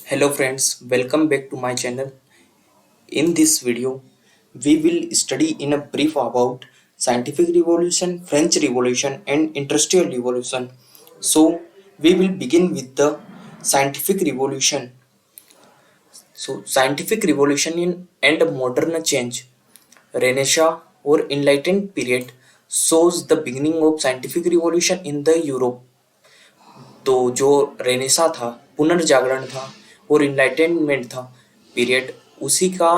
Hello friends, welcome back to my channel. In this video, we will study in a brief about scientific revolution, French revolution and industrial revolution. So, we will begin with the scientific revolution. So, scientific revolution in and modern change. Renaissance or enlightened period shows the beginning of scientific revolution in the Europe. तो जो Renaissance था, पुनर्जागरण था और enlightenment था period, उसी का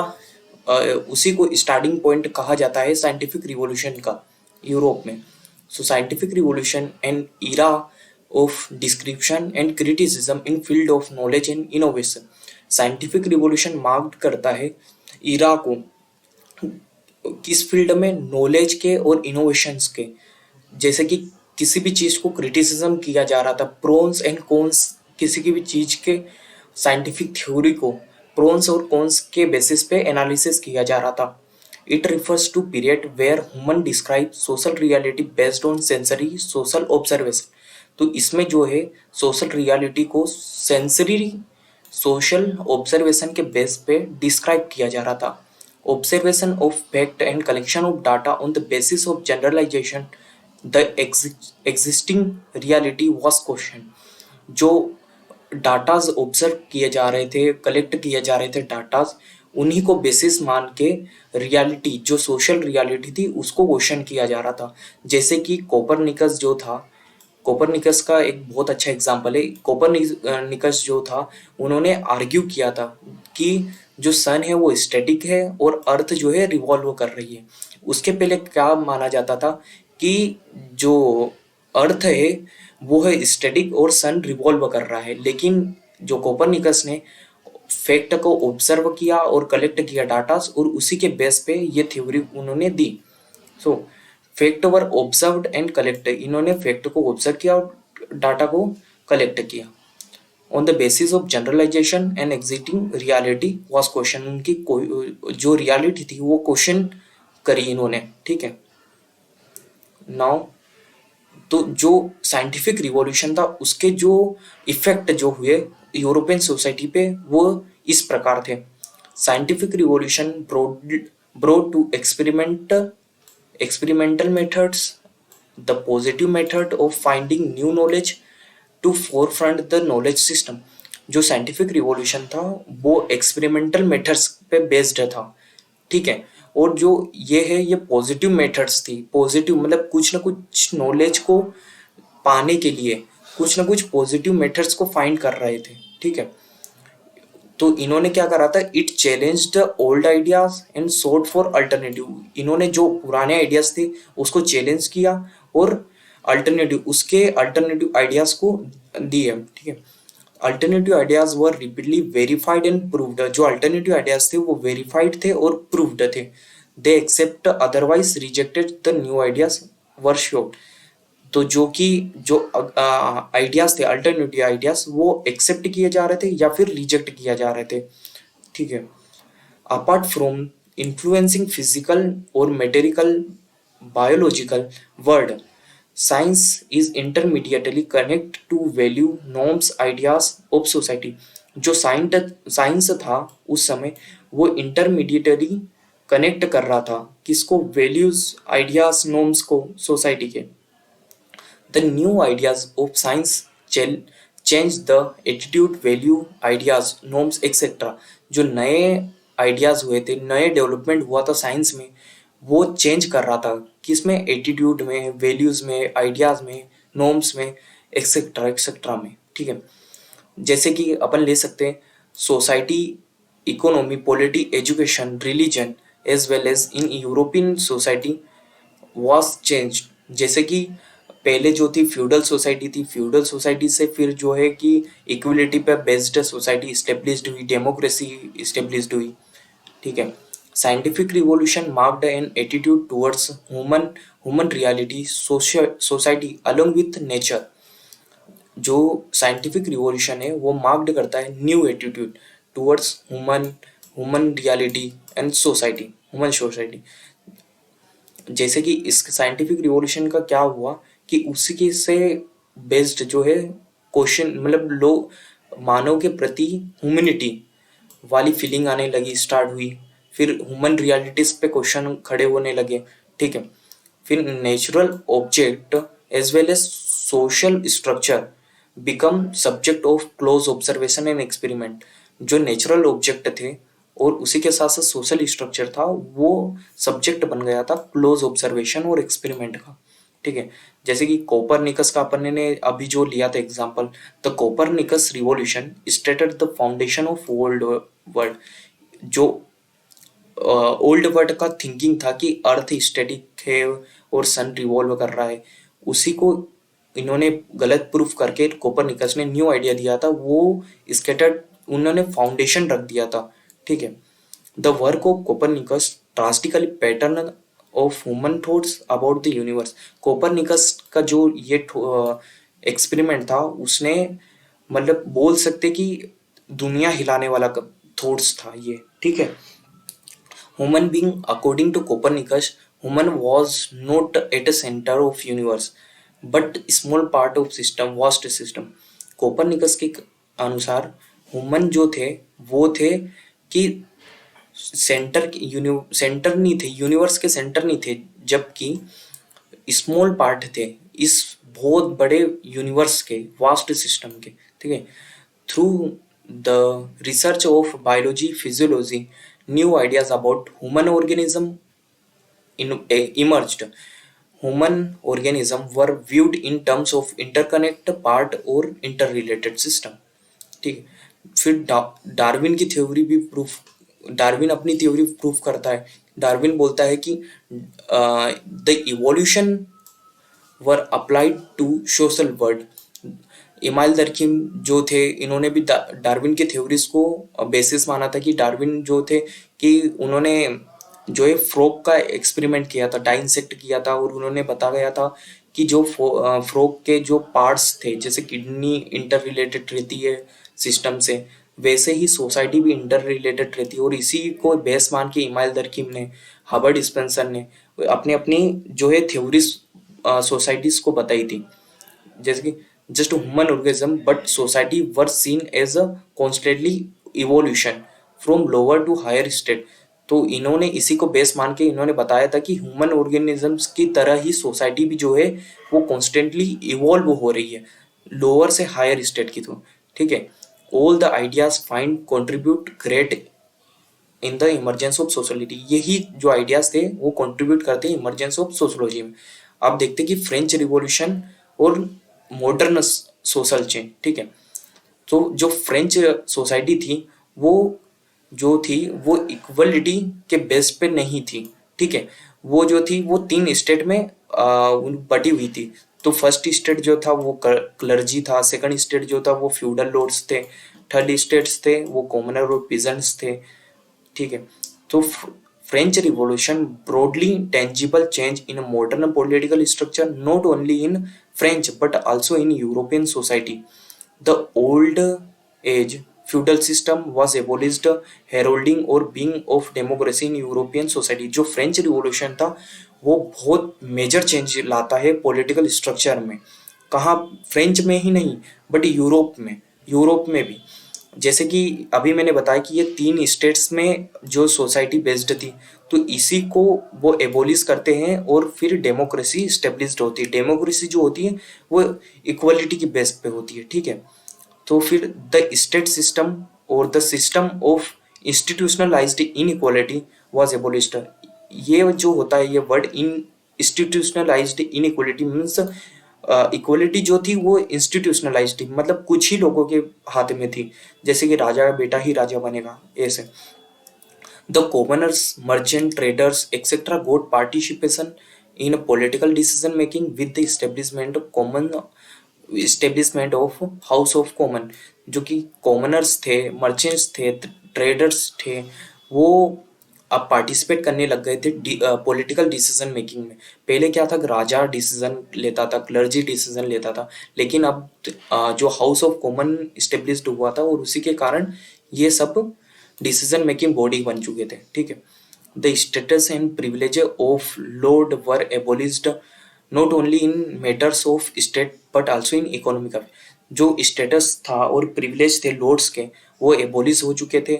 उसी को स्टार्टिंग पॉइंट कहा जाता है साइंटिफिक रिवॉल्यूशन का यूरोप में. सो scientific revolution and era of description and criticism in field of knowledge and innovation. Scientific revolution mark करता है इरा को किस फील्ड में, नॉलेज के और इनोवेशंस के. जैसे कि किसी भी चीज को क्रिटिसिज्म किया जा रहा था, प्रोन्स एंड कॉन्स, किसी की भी चीज के साइंटिफिक थ्योरी को प्रोन्स और कॉन्स के बेसिस पे एनालिसिस किया जा रहा था. It refers to period where human describe social reality based on sensory social observation. तो इसमें जो है सोशल रियलिटी को सेंसरी सोशल ऑब्जर्वेशन के बेस पे डिस्क्राइब किया जा रहा था. Observation of fact and collection of data on the basis of generalisation the existing reality was question. जो डाटाज ऑब्जर्व किए जा रहे थे, कलेक्ट किए जा रहे थे डाटाज, उन्हीं को बेसिस मान के रियलिटी, जो सोशल रियलिटी थी, उसको क्वेश्चन किया जा रहा था. जैसे कि कोपरनिकस जो था, कोपरनिकस का एक बहुत अच्छा एग्जाम्पल है. कोपरनिकस जो था, उन्होंने आर्ग्यू किया था कि जो सन है वो स्टैटिक है और अर्थ जो है रिवॉल्व कर रही है. उसके पहले क्या माना जाता था कि जो अर्थ है वो है स्टैटिक और सन रिवॉल्व कर रहा है. लेकिन जो कोपरनिकस ने फैक्ट को ऑब्जर्व किया और कलेक्ट किया डाटास, और उसी के बेस पे ये थ्योरी उन्होंने दी. So fact were observed and collect. इन्होंने फैक्ट को ऑब्जर्व किया और डाटा को कलेक्ट किया. On the basis of generalization and existing reality was question. उनकी जो रियलिटी थी वो क्वेश्चन करी इन्होंने. ठीक है. नाउ तो जो साइंटिफिक रिवॉल्यूशन था उसके जो इफेक्ट जो हुए यूरोपियन सोसाइटी पे वो इस प्रकार थे. Scientific revolution brought to experimental methods, the positive method of finding new knowledge to forefront the knowledge system. जो साइंटिफिक रिवॉल्यूशन था वो एक्सपेरिमेंटल मेथड्स पे बेस्ड था. ठीक है. और जो ये है ये पॉजिटिव मेथड्स थी. पॉजिटिव मतलब कुछ ना कुछ नॉलेज को पाने के लिए कुछ ना कुछ पॉजिटिव मेथड्स को फाइंड कर रहे थे. ठीक है. तो इन्होंने क्या करा था, it challenge the old ideas and sought for alternative. इन्होंने जो पुराने आइडियाज थे उसको चैलेंज किया और उसके अल्टरनेटिव आइडियाज को दिए. ठीक है. Alternative ideas were repeatedly verified and proved. जो अल्टरनेटिव आइडियाज थे वो वेरीफाइड थे और प्रूव्ड थे. They accept otherwise rejected the new ideas were assured. तो जो आइडियाज थे, अल्टरनेटिव आइडियाज, वो एक्सेप्ट किए जा रहे थे या फिर रिजेक्ट किया जा रहे थे. ठीक है. अपार्ट फ्रॉम इन्फ्लुएंसिंग फिजिकल और material biological world, science is intermediately connect to value norms ideas of society. जो साइंस था उस समय वो इंटरमीडिएटली कनेक्ट कर रहा था किसको, वैल्यूज आइडियाज नॉर्म्स को सोसाइटी के. The new ideas of science change the attitude, value, ideas, norms, etc. जो नए आइडियाज हुए थे, नए डेवलपमेंट हुआ था साइंस में, वो चेंज कर रहा था किसमें, एटीट्यूड में, वैल्यूज में, आइडियाज में, नॉर्म्स में, एक्सेट्रा एक्सेट्रा में. ठीक है. जैसे कि अपन ले सकते हैं society, economy, polity, education, religion as well as in European society was change. जैसे कि पहले जो थी फ्यूडल सोसाइटी थी, फ्यूडल सोसाइटी से फिर जो है कि इक्वलिटी पे बेस्ड सोसाइटी इस्टेब्लिश्ड हुई, डेमोक्रेसी इस्टेब्लिश्ड हुई. ठीक है. Scientific revolution marked an attitude towards human reality society along with nature. जो साइंटिफिक रिवॉल्यूशन है वो मार्क्ड करता है new attitude towards human reality and society, human society. जैसे कि इस साइंटिफिक रिवॉल्यूशन का क्या हुआ कि उसी के से बेस्ड जो है क्वेश्चन, मतलब मानव के प्रति ह्यूमैनिटी वाली फीलिंग आने लगी, स्टार्ट हुई। फिर ह्यूमन रियलिटीज पे क्वेश्चन खड़े होने लगे, ठीक है। फिर natural object as well as social structure become subject of close observation and experiment. जो नेचुरल ऑब्जेक्ट थे और उसी के साथ साथ सोशल स्ट्रक्चर था, वो सब्जेक्ट बन गया था क्लोज ऑब्जर्वेशन और एक्सपेरिमेंट का, ठीक है। जैसे कि कोपरनिकस का अपन ने अभी जो लिया था example, the Copernicus revolution stated the foundation of old world. जो ओल्ड वर्ल्ड का थिंकिंग था कि अर्थ स्टैटिक है और सन रिवॉल्व कर रहा है, उसी को इन्होंने गलत प्रूफ करके कोपरनिकस ने न्यू आइडिया दिया था, वो स्केटर्ड उन्होंने फाउंडेशन रख दिया था, ठीक है। The work of Copernicus drastically pattern of human thoughts about the universe. Copernicus का जो ये एक्सपेरिमेंट था, उसने मतलब बोल सकते कि दुनिया हिलाने वाला थॉट्स था ये, ठीक है। Human being, according to Copernicus, human was not at the center of universe, but small part of system, vast system. Copernicus के अनुसार ह्यूमन जो थे वो थे कि सेंटर नहीं थे, यूनिवर्स के सेंटर नहीं थे, जबकि स्मॉल पार्ट थे इस बहुत बड़े यूनिवर्स के, वास्ट सिस्टम के, ठीक है। Through the research of biology physiology new ideas about human organism emerged. Human organisms were viewed in terms of interconnect part और interrelated system, ठीक है। फिर डार्विन की थ्योरी भी डार्विन अपनी थ्योरी प्रूफ करता है। डार्विन बोलता है कि the evolution were applied to social world. Emile Durkheim जो थे, इन्होंने भी डार्विन के थ्योरीज को बेसिस माना था कि डार्विन जो थे कि उन्होंने जो है फ्रॉग का एक्सपेरिमेंट किया था, डाइंसेक्ट किया था, और उन्होंने बता गया था कि जो फ्रॉग के जो पार्ट्स थे, जैसे किडनी इंटर रिलेटेड रहती है सिस्टम से, वैसे ही सोसाइटी भी इंटर रिलेटेड रहती है। और इसी को बेस मान के इमाइल दरखिम ने, हर्बर्ट स्पेंसर ने अपनी अपनी जो है थ्योरीज सोसाइटीज को बताई थी। जैसे कि just a human organism but society were seen as a constantly evolution from lower to higher state। तो इन्होंने इसी को बेस मान के इन्होंने बताया था कि ह्यूमन ऑर्गेनिजम्स की तरह ही सोसाइटी भी जो है वो कॉन्स्टेंटली इवॉल्व हो रही है लोअर से हायर स्टेट की, तो ठीक है। All the ideas find contribute great in the emergence of sociality. यही जो आइडियाज थे वो कंट्रीब्यूट करते हैं इमरजेंस ऑफ सोशोलॉजी में। आप देखते कि फ्रेंच रिवॉल्यूशन और मॉडर्न सोशल चेंज, ठीक है। तो जो फ्रेंच सोसाइटी थी वो जो थी वो इक्वलिटी के बेस पे नहीं थी, ठीक है। वो जो थी वो 3 स्टेट में बटी हुई थी। तो फर्स्ट स्टेट जो था वो क्लर्जी था, सेकंड स्टेट जो था वो फ्यूडल लॉर्ड्स थे, थर्ड स्टेट्स थे वो कॉमनर और पीजेंट्स थे, ठीक है। तो French revolution broadly tangible change in modern political structure not only in French but also in European society. The old age feudal system was abolished, heralding और being of democracy in European society। जो French revolution था वो बहुत major change लाता है political structure में। कहाँ? French में ही नहीं बट यूरोप में भी। जैसे कि अभी मैंने बताया कि ये 3 स्टेट्स में जो सोसाइटी बेस्ड थी, तो इसी को वो एबोलिश करते हैं और फिर डेमोक्रेसी स्टेब्लिश्ड होती है। डेमोक्रेसी जो होती है वो इक्वलिटी की बेस पे होती है, ठीक है। तो फिर द स्टेट सिस्टम और the system of institutionalised inequality was एबोलिश्ड। ये जो होता है, ये word in institutionalised inequality means equality जो थी वो इंस्टीट्यूशनलाइज्ड थी, मतलब कुछ ही लोगों के हाथ में थी, जैसे कि राजा का बेटा ही राजा बनेगा ऐसे। The commoners, merchant, traders etcetera got participation in political decision making with the establishment of House of Common. जो कि कॉमनर्स थे, मर्चेंट्स थे, ट्रेडर्स थे, वो अब पार्टिसिपेट करने लग गए थे पॉलिटिकल डिसीजन मेकिंग में। पहले क्या था कि राजा डिसीजन लेता था, क्लर्जी डिसीजन लेता था, लेकिन अब जो हाउस ऑफ कॉमन इस्टेब्लिश्ड हुआ था और उसी के कारण ये सब डिसीजन मेकिंग बॉडी बन चुके थे, ठीक है। The status and privilege of Lord were एबोलिश्ड not only in matters of state but also in economic. जो स्टेटस था और प्रिविलेज थे लॉर्ड्स के, वो एबोलिश हो चुके थे।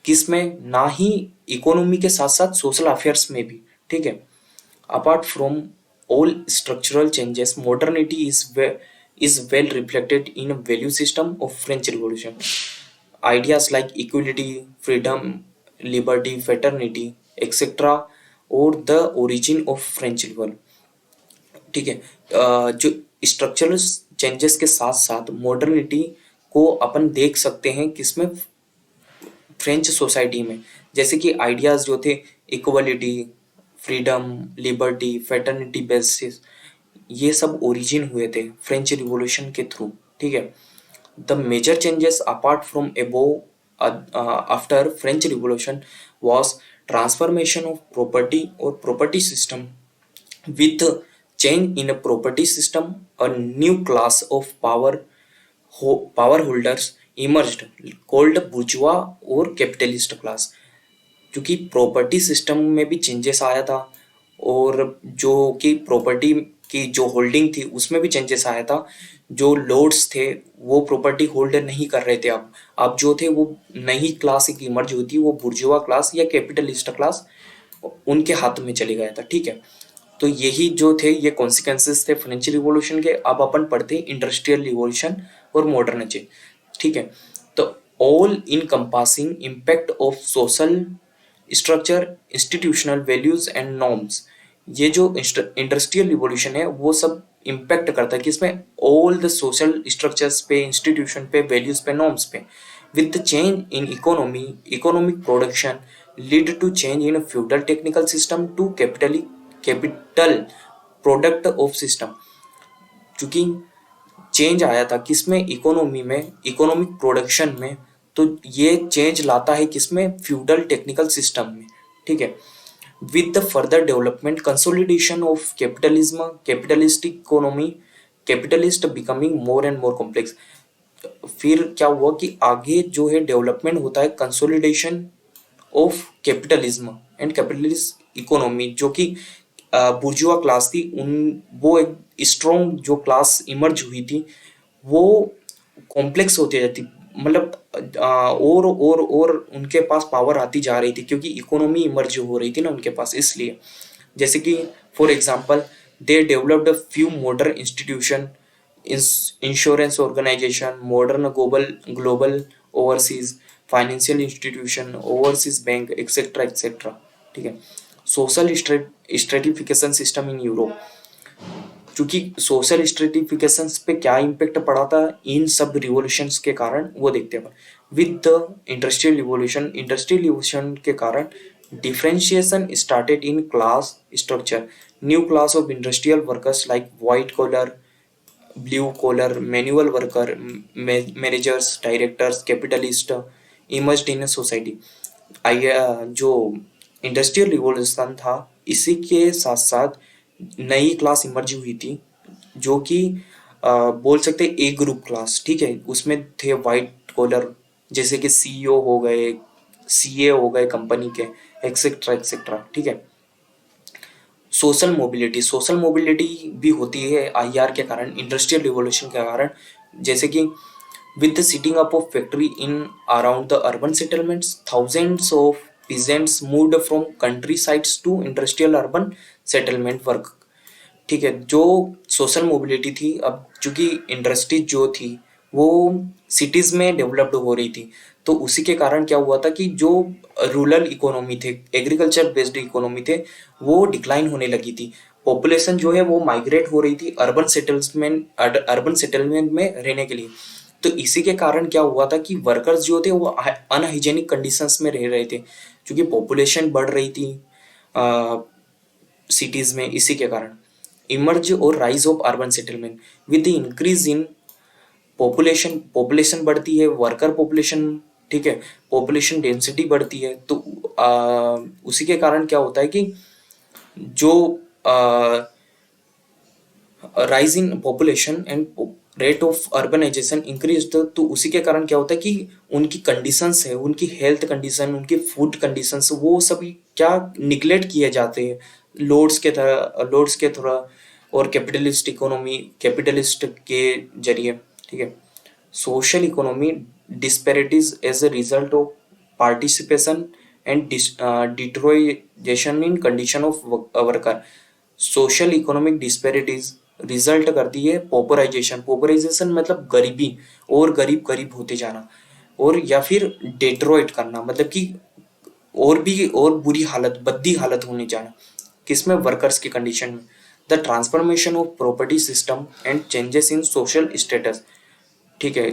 किसमें? ना ही इकोनॉमी के साथ साथ सोशल अफेयर्स में भी। ठीक है। Apart from all structural changes, modernity is well reflected in a value system of French Revolution. Ideas like equality, freedom, liberty, fraternity, etc. or the origin of French Revolution. ठीक है। जो structural changes के साथ साथ modernity को अपन देख सकते हैं किसमें? फ्रेंच सोसाइटी में। जैसे कि आइडियाज जो थे equality, freedom, liberty, fraternity basis, ये सब ओरिजिन हुए थे फ्रेंच रिवॉल्यूशन के थ्रू। ठीक है। The major changes apart from above after French revolution was transformation of property or property system. With change in a property system, a new class of power holders emerged called bourgeois और capitalist class. क्योंकि property system में भी changes आया था और जो कि property की जो होल्डिंग थी उसमें भी चेंजेस आया था। जो लॉर्ड्स थे वो प्रॉपर्टी होल्ड नहीं कर रहे थे। अब जो थे वो नई क्लास एक इमर्ज हुई थी, वो बुर्जुआ क्लास या कैपिटलिस्ट क्लास उनके हाथ में चले गया था। ठीक है। तो यही जो थे ये कॉन्सिक्वेंसेस थे फ्रेंच रिवॉल्यूशन के। अब अपन पढ़ते हैं इंडस्ट्रियल रिवॉल्यूशन और मॉडर्न चेंज। ठीक है। तो all encompassing impact of social structure, institutional values and norms. ये जो इंडस्ट्रियल रिवॉल्यूशन है वो सब इम्पैक्ट करता है किसमें? ऑल द सोशल स्ट्रक्चर्स पे, इंस्टीट्यूशन पे, वैल्यूज पे, नॉर्म्स पे। With the change in economy, economic production lead to change in feudal technical system to capital product of system. क्योंकि चेंज आया था किसमें? इकोनॉमी में, इकोनॉमिक प्रोडक्शन में। तो ये चेंज लाता है किसमें? फ्यूडल टेक्निकल सिस्टम में। ठीक है। With the further development consolidation of capitalism, capitalist economy, capitalist becoming more and more complex. फिर क्या हुआ कि आगे जो है डेवलपमेंट होता है consolidation of capitalism and capitalist economy, जो कि बुर्जुआ क्लास थी उन, वो एक स्ट्रॉन्ग जो क्लास इमर्ज हुई थी वो कॉम्प्लेक्स होती जाती, मतलब और उनके पास पावर आती जा रही थी क्योंकि इकोनॉमी इमर्ज हो रही थी ना उनके पास, इसलिए। जैसे कि for example they developed a few modern institution, insurance organisation, modern global overseas financial institution, overseas bank, etcetera etcetera. ठीक है। Social stratification system in Europe. क्योंकि सोशल स्ट्रेटिफिकेशन पे क्या इम्पेक्ट पड़ा था इन सब रिवॉल्यूशंस के कारण, वो देखते हैं। With the industrial revolution, industrial revolution के कारण differentiation started in class structure. New class of industrial workers like white collar, blue collar, manual worker, managers, directors, capitalist emerged in society. जो इंडस्ट्रियल रिवॉल्यूशन था इसी के साथ साथ नई class emerge हुई थी जो कि बोल सकते ए ग्रुप क्लास। ठीक है। उसमें थे वाइट कॉलर जैसे कि सीईओ हो गए, सीए हो गए कंपनी के, एक्सेट्रा एक्सेट्रा। ठीक है। सोशल मोबिलिटी, सोशल मोबिलिटी भी होती है आईआर के कारण, इंडस्ट्रियल रिवॉल्यूशन के कारण। जैसे कि with the setting up of factory in around the urban settlements, thousands of peasants moved from countrysides to industrial urban settlement work। ठीक है। जो सोशल मोबिलिटी थी, अब चूंकि इंडस्ट्री जो थी वो सिटीज में डेवलप्ड हो रही थी, तो उसी के कारण क्या हुआ था कि जो रूरल इकोनॉमी थे, एग्रीकल्चर बेस्ड इकोनॉमी थे, वो डिक्लाइन होने लगी थी। पॉपुलेशन जो है वो माइग्रेट हो रही थी अर्बन सेटलमेंट में रहने के लिए। तो इसी के कारण क्या हुआ था कि वर्कर्स जो थे वो अनहाइजेनिक कंडीशंस में रह रहे थे क्योंकि पॉपुलेशन बढ़ रही थी सिटीज में। इसी के कारण इमर्ज और rise of urban settlement with the increase in population, population बढ़ती है, वर्कर पॉपुलेशन, ठीक है, पॉपुलेशन डेंसिटी बढ़ती है। तो उसी के कारण क्या होता है कि जो rise in population and rate of urbanisation increase, तो उसी के कारण क्या होता है कि उनकी कंडीशंस है, उनकी हेल्थ कंडीशन, उनकी फूड कंडीशंस, वो सभी क्या निगलेक्ट किए जाते हैं लॉर्ड्स के थ्रू और कैपिटलिस्ट इकोनॉमी, कैपिटलिस्ट के जरिए। ठीक है। Social economy disparities as a result of participation and deterioration in condition of worker. Social economic disparities result करती है पॉपुलराइजेशन। पॉपुलराइजेशन मतलब गरीबी और गरीब गरीब होते जाना, और या फिर डेट्रॉइट करना मतलब कि और भी और बुरी हालत, बद्दी हालत होने जाना। किसमें? वर्कर्स की कंडीशन में। The transformation of property system and changes in social status. ठीक है।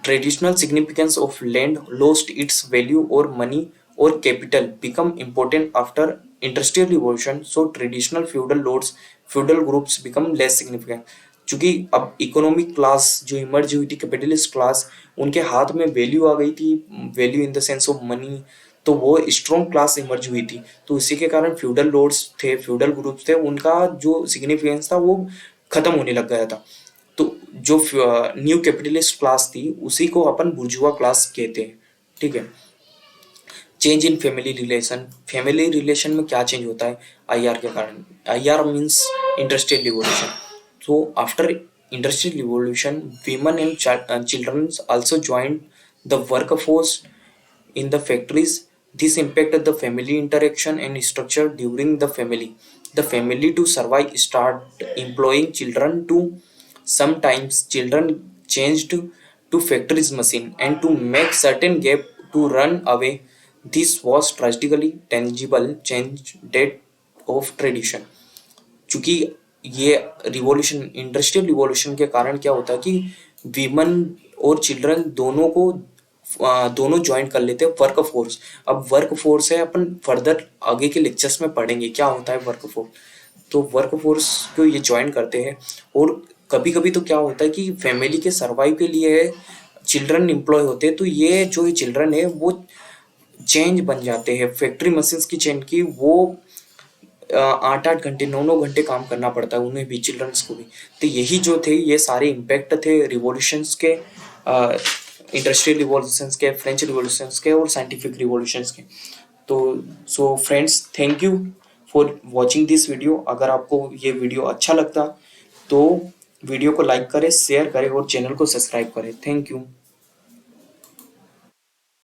Traditional significance of land lost its value or money or capital become important after industrial revolution, so traditional feudal groups become less significant। क्योंकि अब economic class जो emerge हुई थी, capitalist class, उनके हाथ में वैल्यू आ गई थी, value in the sense of money, तो वो स्ट्रॉन्ग क्लास इमर्ज हुई थी। तो इसी के कारण फ्यूडल लॉर्ड्स थे, फ्यूडल ग्रुप्स थे, उनका जो सिग्निफिकेंस था वो खत्म होने लग गया था। तो जो न्यू कैपिटलिस्ट क्लास थी उसी को अपन बुर्जुआ क्लास कहते हैं। ठीक है। Change in family relation. Family relation में क्या चेंज होता है? आईआर के कारण। IR means industrial revolution. so after industrial revolution, women and children also joined the workforce in the factories. This impacted the family interaction and structure during the family. The family to survive start employing children to sometimes children changed to factories machine and to make certain gap to run away. This was tragically tangible change that of tradition। चूंकि ये revolution, industrial revolution के कारण क्या होता है कि women और children दोनों को दोनों ज्वाइन कर लेते हैं वर्क फोर्स। अब वर्क फोर्स है, अपन फर्दर आगे के लेक्चर्स में पढ़ेंगे क्या होता है वर्क फोर्स। तो वर्क फोर्स को ये ज्वाइन करते हैं, और कभी कभी तो क्या होता है कि फैमिली के सर्वाइव के लिए चिल्ड्रन एम्प्लॉय होते हैं, तो ये जो चिल्ड्रन है वो चेंज बन जाते हैं फैक्ट्री मशीन्स की चेंज की। वो 8-8 घंटे 9-9 घंटे काम करना पड़ता है उन्हें भी, चिल्ड्रंस को भी। तो यही जो थे ये सारे इम्पैक्ट थे रिवॉल्यूशंस के, इंडस्ट्रियल रिवॉल्यूशंस के, फ्रेंच रिवॉल्यूशंस के और साइंटिफिक रिवॉल्यूशंस के। तो so friends, thank you for watching this video. अगर आपको ये वीडियो अच्छा लगता तो वीडियो को लाइक करें, शेयर करें और चैनल को सब्सक्राइब करें। Thank you.